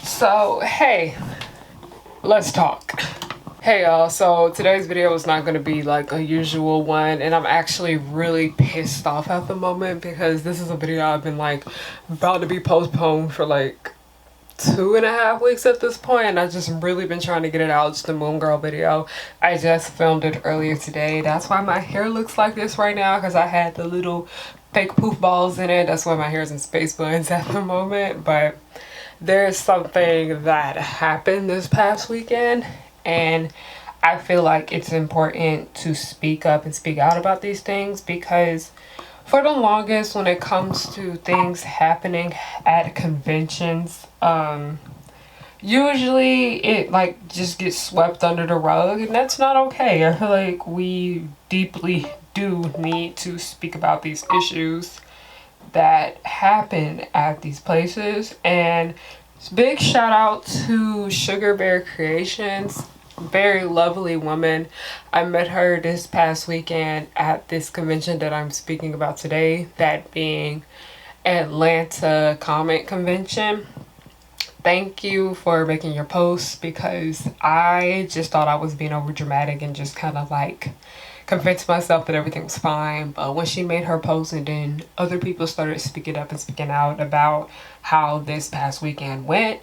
So, hey, let's talk. Hey y'all, so today's video is not going to be like a usual one, and I'm actually really pissed off at the moment because this is a video I've been like about to be postponed for like 2.5 weeks at this point, and I've just really been trying to get it out. It's the Moon Girl video. I just filmed it earlier today. That's why my hair looks like this right now, because I had the little fake poof balls in it. That's why my hair is in space buns at the moment. But there's something that happened this past weekend, and I feel like it's important to speak up and speak out about these things because for the longest, when it comes to things happening at conventions, usually it like just gets swept under the rug, and that's not okay. I feel like we deeply do need to speak about these issues that happen at these places. And big shout out to Sugar Bear Creations, very lovely woman. I met her this past weekend at this convention that I'm speaking about today, that being Atlanta Comic Convention. Thank you for making your post, because I just thought I was being over dramatic and just kind of like convinced myself that everything was fine. But when she made her post and then other people started speaking up and speaking out about how this past weekend went,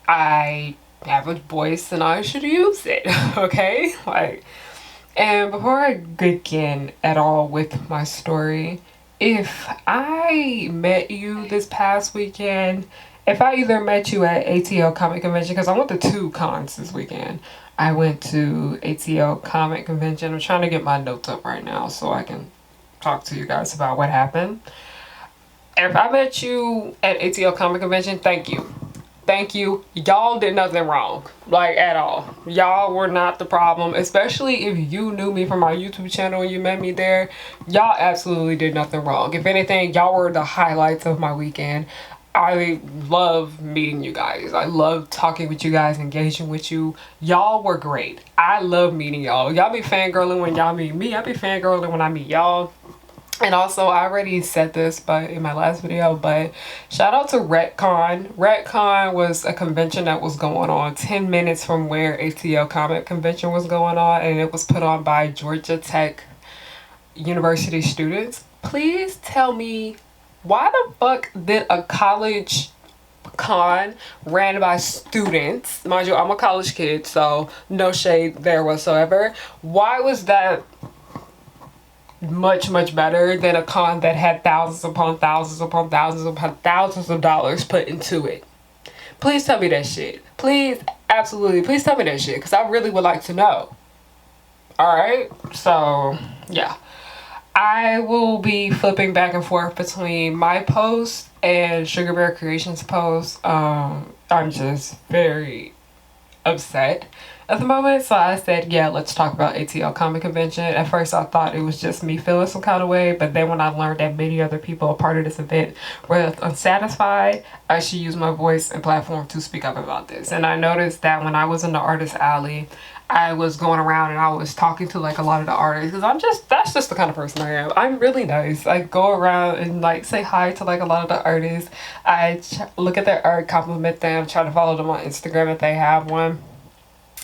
I have a voice and I should use it. Okay? Like, and before I begin at all with my story, if I met you this past weekend, if I either met you at ATL Comic Convention, because I went to two cons this weekend. I went to ATL Comic Convention. I'm trying to get my notes up right now so I can talk to you guys about what happened. If I met you at ATL Comic Convention, thank you. Thank you. Y'all did nothing wrong, like at all. Y'all were not the problem, especially if you knew me from my YouTube channel and you met me there. Y'all absolutely did nothing wrong. If anything, y'all were the highlights of my weekend. I love meeting you guys. I love talking with you guys, engaging with you. Y'all were great. I love meeting y'all. Y'all be fangirling when y'all meet me. I be fangirling when I meet y'all. And also, I already said this in my last video, but shout out to Retcon. Retcon was a convention that was going on 10 minutes from where ATL Comic Convention was going on, and it was put on by Georgia Tech University students. Please tell me, why the fuck did a college con ran by students? Mind you, I'm a college kid, so no shade there whatsoever. Why was that much better than a con that had thousands upon thousands upon thousands upon thousands of dollars put into it? Please tell me that shit. Please, absolutely, please tell me that shit, because I really would like to know. Alright, so yeah, I will be flipping back and forth between my post and Sugar Bear Creations post. I'm just very upset at the moment, so I said, yeah, let's talk about ATL Comic Convention. At first I thought it was just me feeling some kind of way, but then when I learned that many other people a part of this event were unsatisfied, I should use my voice and platform to speak up about this. And I noticed that when I was in the artist alley, I was going around and I was talking to like a lot of the artists, because that's just the kind of person I am. I'm really nice. I go around and like say hi to like a lot of the artists. I look at their art, compliment them, try to follow them on Instagram if they have one.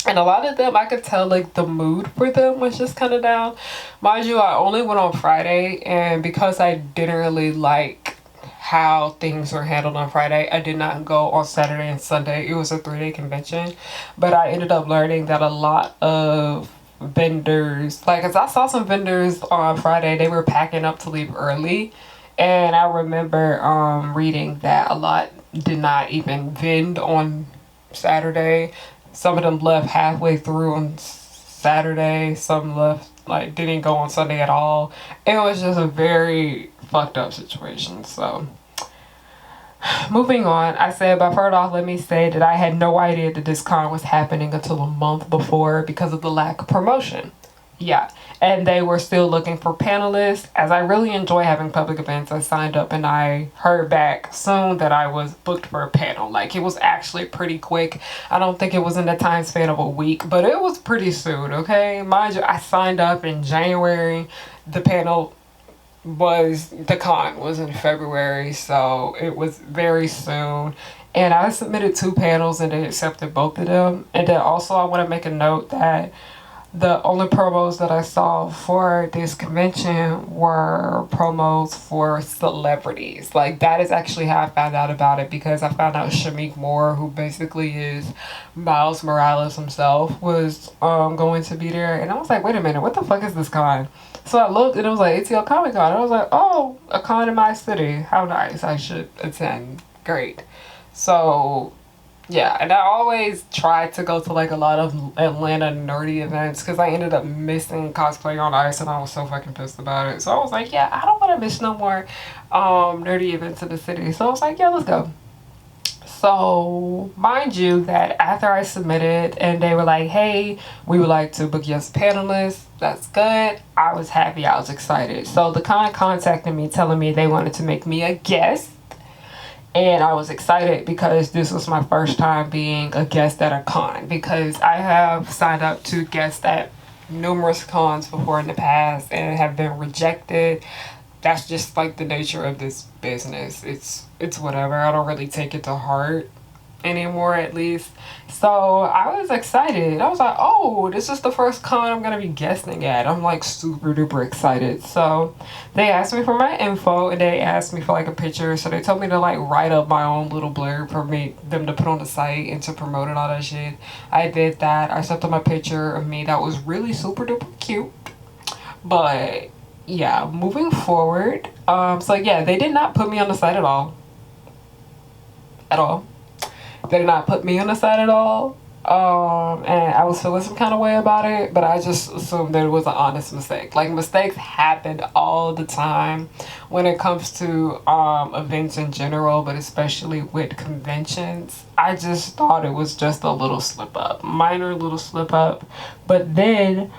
And a lot of them, I could tell like the mood for them was just kind of down. Mind you, I only went on Friday, and because I didn't really like how things were handled on Friday, I did not go on Saturday and Sunday. It was a 3-day convention, but I ended up learning that a lot of vendors, like, as I saw some vendors on Friday, they were packing up to leave early. And I remember reading that a lot did not even vend on Saturday. Some of them left halfway through on Saturday. Some left, like, didn't go on Sunday at all. It was just a very fucked up situation. So, moving on, I said, but first off, let me say that I had no idea that this con was happening until a month before because of the lack of promotion. Yeah, and they were still looking for panelists. As I really enjoy having public events, I signed up and I heard back soon that I was booked for a panel. Like, it was actually pretty quick. I don't think it was in the time span of a week, but it was pretty soon, okay? Mind you, I signed up in January. The con was in February, so it was very soon. And I submitted 2 panels and they accepted both of them. And then also I want to make a note that the only promos that I saw for this convention were promos for celebrities. Like, that is actually how I found out about it, because I found out Shamik Moore, who basically is Miles Morales himself, was going to be there. And I was like, wait a minute, what the fuck is this con? So I looked and it was like ATL Comic Con. I was like, oh, a con in my city. How nice. I should attend. Great. So yeah, and I always try to go to like a lot of Atlanta nerdy events, because I ended up missing Cosplay on Ice and I was so fucking pissed about it. So I was like, yeah, I don't want to miss no more nerdy events in the city. So I was like, yeah, let's go. So mind you that after I submitted and they were like, hey, we would like to book you as a panelist, that's good. I was happy, I was excited. So the con contacted me telling me they wanted to make me a guest. And I was excited because this was my first time being a guest at a con, because I have signed up to guest at numerous cons before in the past and have been rejected. That's just like the nature of this business. It's whatever. I don't really take it to heart anymore, at least. So I was excited. I was like, oh, this is the first con I'm gonna be guesting at. I'm like super duper excited. So they asked me for my info and they asked me for like a picture. So they told me to like write up my own little blurb for them to put on the site and to promote and all that shit. I did that. I sent them a picture of me that was really super duper cute. But yeah, moving forward, so yeah, they did not put me on the site at all. At all. They did not put me on the site at all. And I was feeling some kind of way about it, but I just assumed that it was an honest mistake. Like, mistakes happen all the time when it comes to events in general, but especially with conventions. I just thought it was just a little slip up, minor little slip up. But then,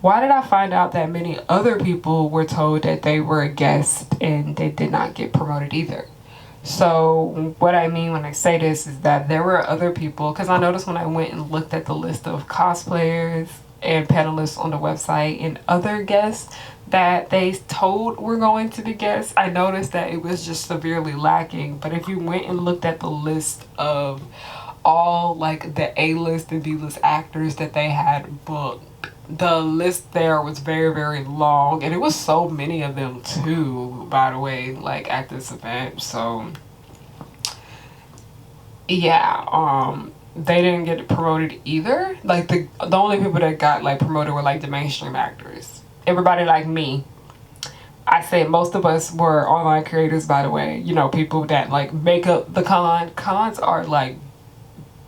why did I find out that many other people were told that they were a guest and they did not get promoted either? So what I mean when I say this is that there were other people, because I noticed when I went and looked at the list of cosplayers and panelists on the website and other guests that they told were going to be guests, I noticed that it was just severely lacking. But if you went and looked at the list of all like the A-list and B-list actors that they had booked, the list there was very, very long, and it was so many of them too, by the way, like at this event. So yeah, they didn't get promoted either. Like the only people that got like promoted were like the mainstream actors. Everybody like me, I say most of us were online creators, by the way, you know, people that like make up the cons are like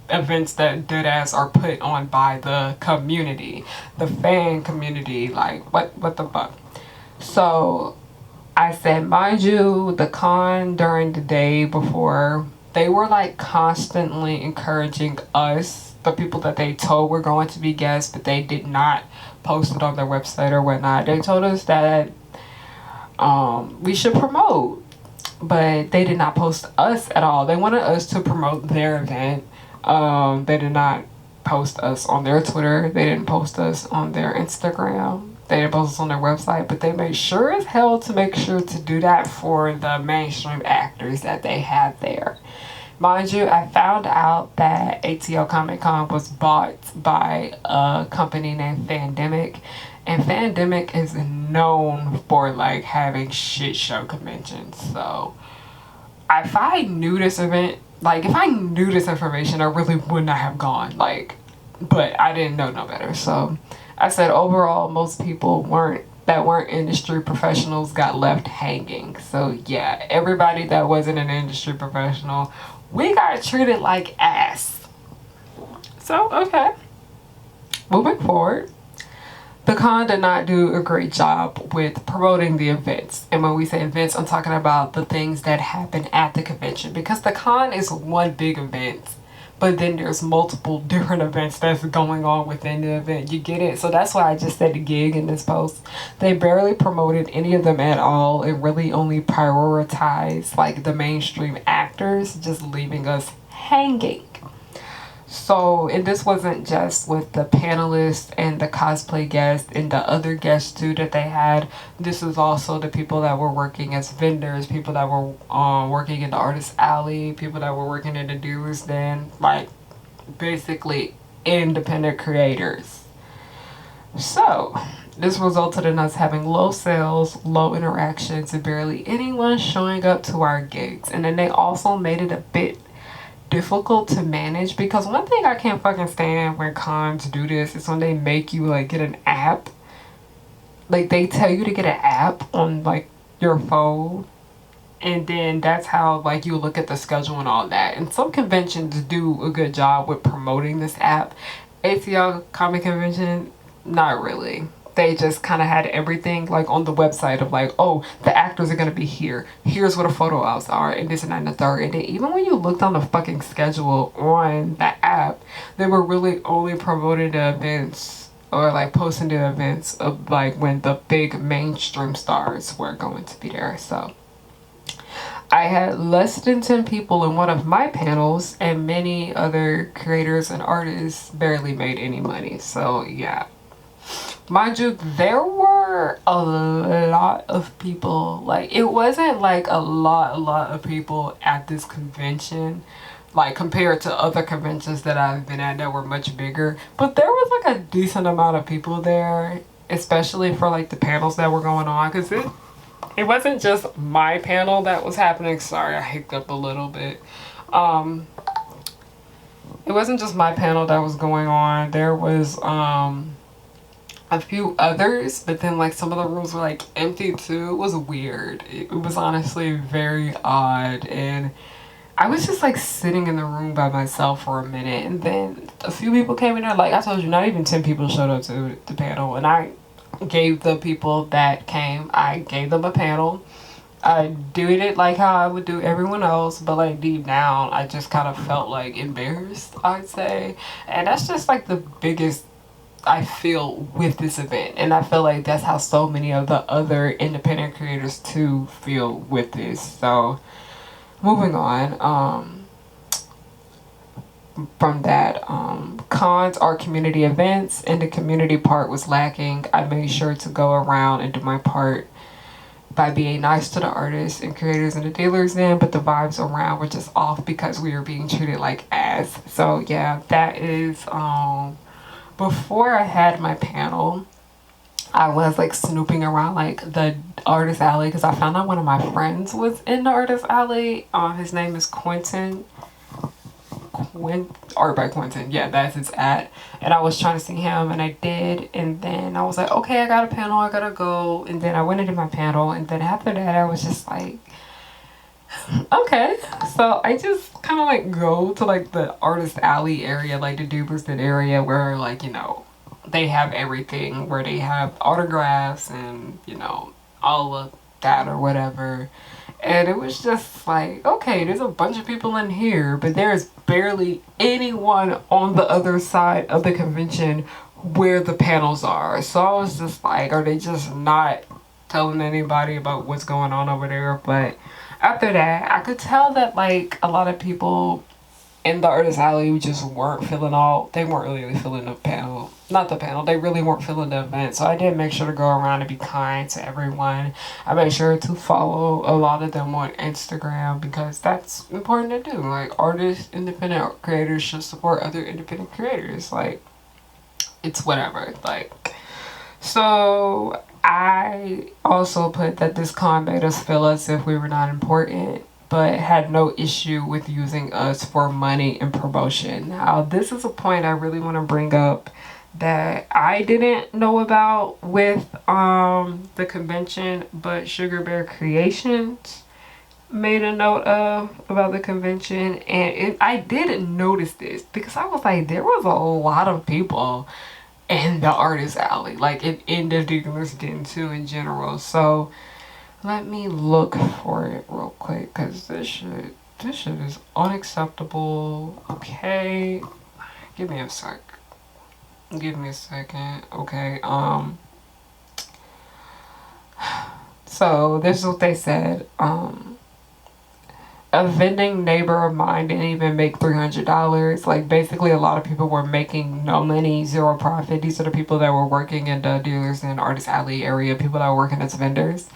events that dead ass are put on by the community, the fan community. Like what the fuck. So I said, mind you, the con during the day before, they were like constantly encouraging us, the people that they told were going to be guests, but they did not post it on their website or whatnot. They told us that we should promote, but they did not post us at all. They wanted us to promote their event. They did not post us on their Twitter. They didn't post us on their Instagram. They didn't post us on their website, but they made sure as hell to make sure to do that for the mainstream actors that they had there. Mind you, I found out that ATL Comic Con was bought by a company named Fandemic, and Fandemic is known for like having shit show conventions. So if I knew this event, like, if I knew this information, I really would not have gone, like, but I didn't know no better. So I said overall, most people weren't industry professionals got left hanging. So yeah, everybody that wasn't an industry professional, we got treated like ass. So, okay. Moving forward. The con did not do a great job with promoting the events. And when we say events, I'm talking about the things that happen at the convention. Because the con is one big event, but then there's multiple different events that's going on within the event. You get it? So that's why I just said the gig in this post. They barely promoted any of them at all and really only prioritized like the mainstream actors, just leaving us hanging. So, and this wasn't just with the panelists and the cosplay guests and the other guests too that they had. This was also the people that were working as vendors, people that were working in the artist alley, people that were working in the dealer's den, like basically independent creators. So, this resulted in us having low sales, low interactions, and barely anyone showing up to our gigs. And then they also made it a bit difficult to manage, because one thing I can't fucking stand when cons do this is when they make you like get an app. Like they tell you to get an app on like your phone, and then that's how like you look at the schedule and all that. And some conventions do a good job with promoting this app. ATL Comic Convention, not really. They just kind of had everything like on the website of like, oh, the actors are going to be here. Here's what the photo ops are, and this and that and the third. And then even when you looked on the fucking schedule on the app, they were really only promoting the events or like posting the events of like when the big mainstream stars were going to be there. So I had less than 10 people in one of my panels, and many other creators and artists barely made any money. So yeah. Mind you, there were a lot of people. Like, it wasn't like a lot of people at this convention, like compared to other conventions that I've been at that were much bigger. But there was like a decent amount of people there, especially for like the panels that were going on, because it wasn't just my panel that was happening. Sorry, I hiccuped a little bit. It wasn't just my panel that was going on. There was a few others, but then like some of the rooms were like empty too. It was weird. It was honestly very odd, and I was just like sitting in the room by myself for a minute, and then a few people came in there. Like I told you, not even 10 people showed up to the panel, and I gave the people that came, I gave them a panel. I did it like how I would do everyone else, but like deep down I just kind of felt like embarrassed, I'd say. And that's just like the biggest I feel with this event, and I feel like that's how so many of the other independent creators too feel with this. So moving on, from that, cons are community events, and the community part was lacking. I made sure to go around and do my part by being nice to the artists and creators and the dealers then, but the vibes around were just off because we were being treated like ass. So yeah, that is before I had my panel, I was like snooping around like the artist alley, because I found out one of my friends was in the artist alley. His name is Quentin. Art by Quentin. Yeah, that's his at. And I was trying to see him, and I did. And then I was like, okay, I got a panel, I gotta go. And then I went into my panel, and then after that, I was just like, okay. So I just kind of like go to like the artist alley area, like the Duberston area, where like, you know, they have everything, where they have autographs and, you know, all of that or whatever. And it was just like, okay, there's a bunch of people in here, but there's barely anyone on the other side of the convention where the panels are. So I was just like, are they just not telling anybody about what's going on over there? But after that, I could tell that like a lot of people in the artist alley just weren't feeling they weren't really feeling the panel. Not the panel, they really weren't feeling the event. So I did make sure to go around and be kind to everyone. I made sure to follow a lot of them on Instagram, because that's important to do. Like, artists, independent creators should support other independent creators. Like, it's whatever. Like, so I also put that this con made us feel as if we were not important, but had no issue with using us for money and promotion. Now, this is a point I really want to bring up that I didn't know about with the convention, but Sugar Bear Creations made a note of about the convention. And I didn't notice this, because I was like, there was a lot of people in the artist alley, like in the dealers den too in general. So let me look for it real quick, because this shit is unacceptable. Okay, give me a sec. Give me a second. Okay, so this is what they said. a vending neighbor of mine didn't even make $300. Like, basically, a lot of people were making no money, zero profit. These are the people that were working in the dealers and artist alley area, people that were working as vendors.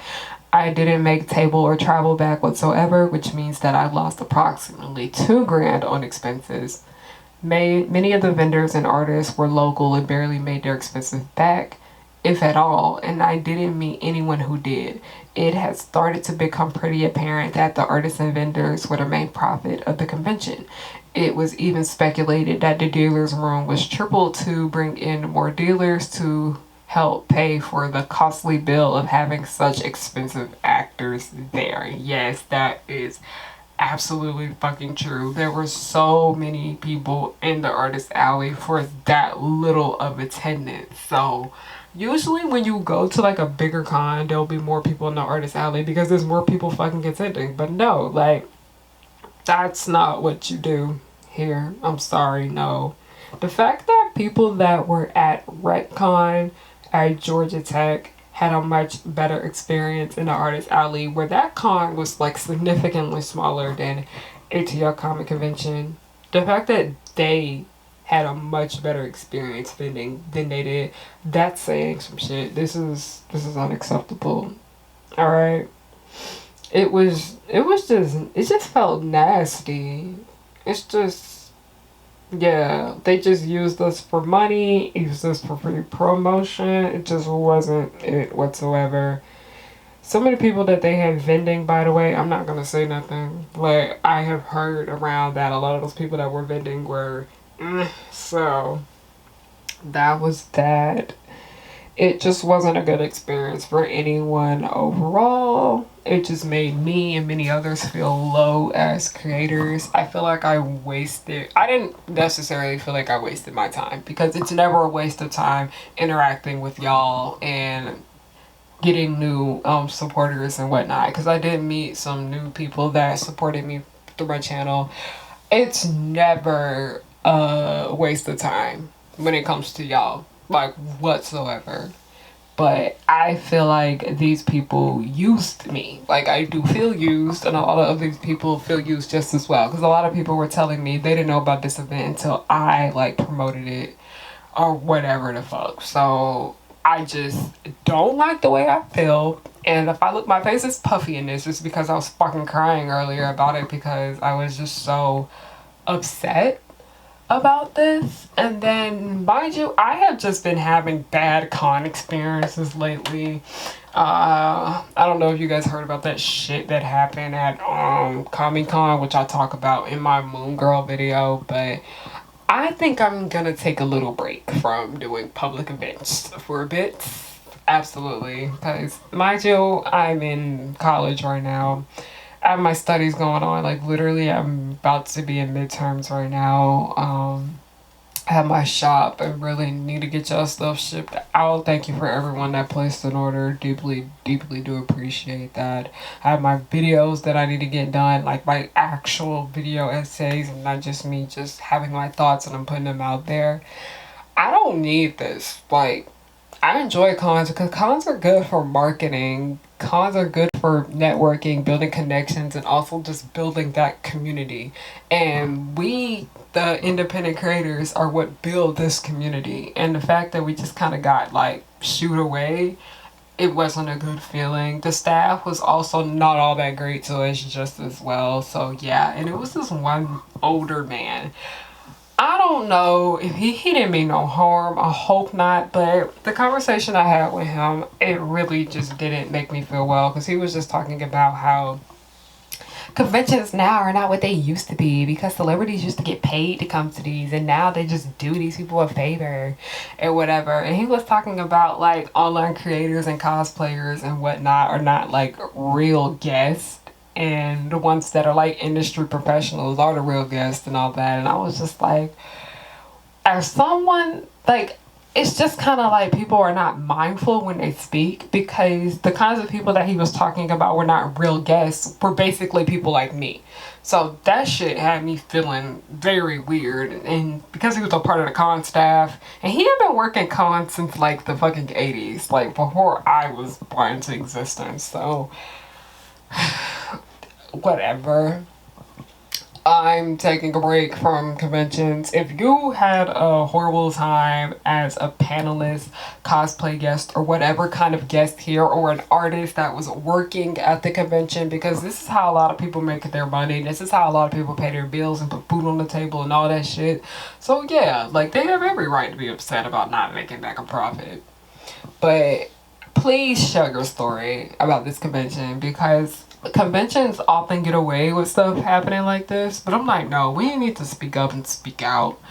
I didn't make table or travel back whatsoever, which means that I lost approximately 2 grand on expenses. Many of the vendors and artists were local and barely made their expenses back, if at all, and I didn't meet anyone who did. It has started to become pretty apparent that the artists and vendors were the main profit of the convention. It was even speculated that the dealer's room was tripled to bring in more dealers to help pay for the costly bill of having such expensive actors there. Yes, that is absolutely fucking true. There were so many people in the artist alley for that little of attendance. So usually when you go to like a bigger con, there'll be more people in the artist alley because there's more people fucking attending. But no, like, that's not what you do here. I'm sorry, no. The fact that people that were at RecCon at Georgia Tech had a much better experience in the artist alley, where that con was like significantly smaller than ATL Comic Convention. The fact that they had a much better experience vending than they did, that's saying some shit. This is unacceptable. All right. It just felt nasty. It's just, yeah, they just used us for money, used us for free promotion. It just wasn't it whatsoever. So many people that they had vending, by the way, I'm not gonna say nothing. Like, I have heard around that a lot of those people that were vending were, so that was that. It just wasn't a good experience for anyone overall. It just made me and many others feel low as creators. I feel like I didn't necessarily feel like I wasted my time, because it's never a waste of time interacting with y'all and getting new supporters and whatnot, because I did meet some new people that supported me through my channel. It's never a waste of time when it comes to y'all, like, whatsoever. But I feel like these people used me. Like, I do feel used, and a lot of these people feel used just as well, because a lot of people were telling me they didn't know about this event until I like promoted it or whatever the fuck. So I just don't like the way I feel. And if I look, my face is puffy in this, just because I was fucking crying earlier about it, because I was just so upset about this. And then, mind you, I have just been having bad con experiences lately. I don't know if you guys heard about that shit that happened at Comic Con, which I talk about in my Moon Girl video, but I think I'm gonna take a little break from doing public events for a bit. Absolutely. Because, mind you, I'm in college right now. I have my studies going on. Like, literally, I'm about to be in midterms right now. I have my shop and really need to get y'all stuff shipped out. Thank you for everyone that placed an order. Deeply, deeply do appreciate that. I have my videos that I need to get done, like my actual video essays, and not just me just having my thoughts and I'm putting them out there. I don't need this. Like, I enjoy cons because cons are good for marketing. Cons are good for networking, building connections, and also just building that community. And we, the independent creators, are what build this community. And the fact that we just kind of got like shooed away, it wasn't a good feeling. The staff was also not all that great to us just as well. So yeah, and it was this one older man. I don't know if he didn't mean no harm. I hope not. But the conversation I had with him, it really just didn't make me feel well, because he was just talking about how conventions now are not what they used to be, because celebrities used to get paid to come to these, and now they just do these people a favor and whatever. And he was talking about like online creators and cosplayers and whatnot are not like real guests, and the ones that are like industry professionals are the real guests and all that. And I was just like, as someone, like, it's just kind of like people are not mindful when they speak, because the kinds of people that he was talking about were not real guests, were basically people like me. So that shit had me feeling very weird. And because he was a part of the con staff, and he had been working con since like the fucking 80s, like before I was born into existence. So whatever. I'm taking a break from conventions. If you had a horrible time as a panelist, cosplay guest, or whatever kind of guest here, or an artist that was working at the convention, because this is how a lot of people make their money. This is how a lot of people pay their bills and put food on the table and all that shit. So yeah, like they have every right to be upset about not making back a profit. But please share your story about this convention, because conventions often get away with stuff happening like this. But I'm like, no, we need to speak up and speak out.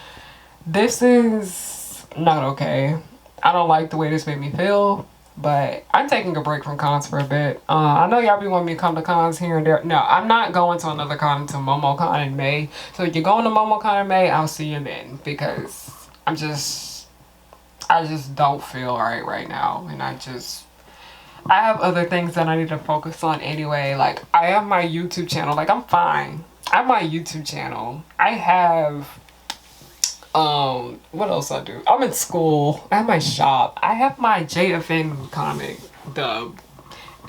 This is not okay. I don't like the way this made me feel. But I'm taking a break from cons for a bit. I know y'all be wanting me to come to cons here and there. No, I'm not going to another con until MomoCon in May. So if you're going to MomoCon in May, I'll see you then. Because I just don't feel right now. And I have other things that I need to focus on anyway. Like, I have my YouTube channel. Like, I'm fine. I have my YouTube channel. I have, what else I do? I'm in school. I have my shop. I have my JFN comic, the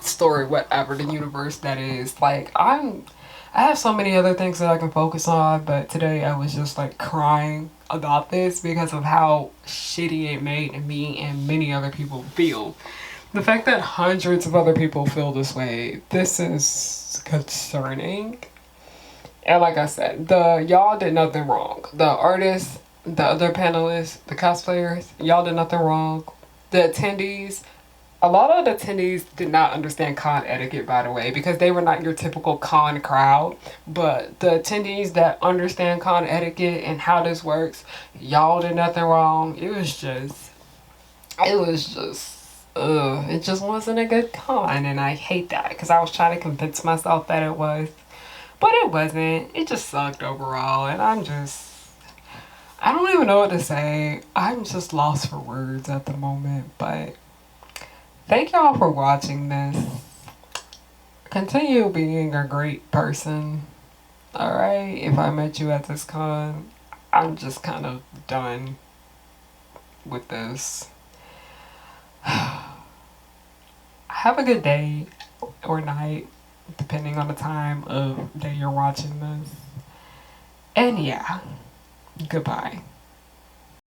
story, whatever, the universe that is. Like, I have so many other things that I can focus on, but today I was just like crying about this because of how shitty it made me and many other people feel. The fact that hundreds of other people feel this way, this is concerning. And like I said, y'all did nothing wrong. The artists, the other panelists, the cosplayers, y'all did nothing wrong. The attendees, a lot of the attendees did not understand con etiquette, by the way, because they were not your typical con crowd. But the attendees that understand con etiquette and how this works, y'all did nothing wrong. It just wasn't a good con, and I hate that because I was trying to convince myself that it was, but it wasn't. It just sucked overall, and I don't even know what to say. I'm just lost for words at the moment, but thank y'all for watching this. Continue being a great person, alright? If I met you at this con, I'm just kind of done with this. Have a good day or night, depending on the time of day you're watching this. And yeah, goodbye.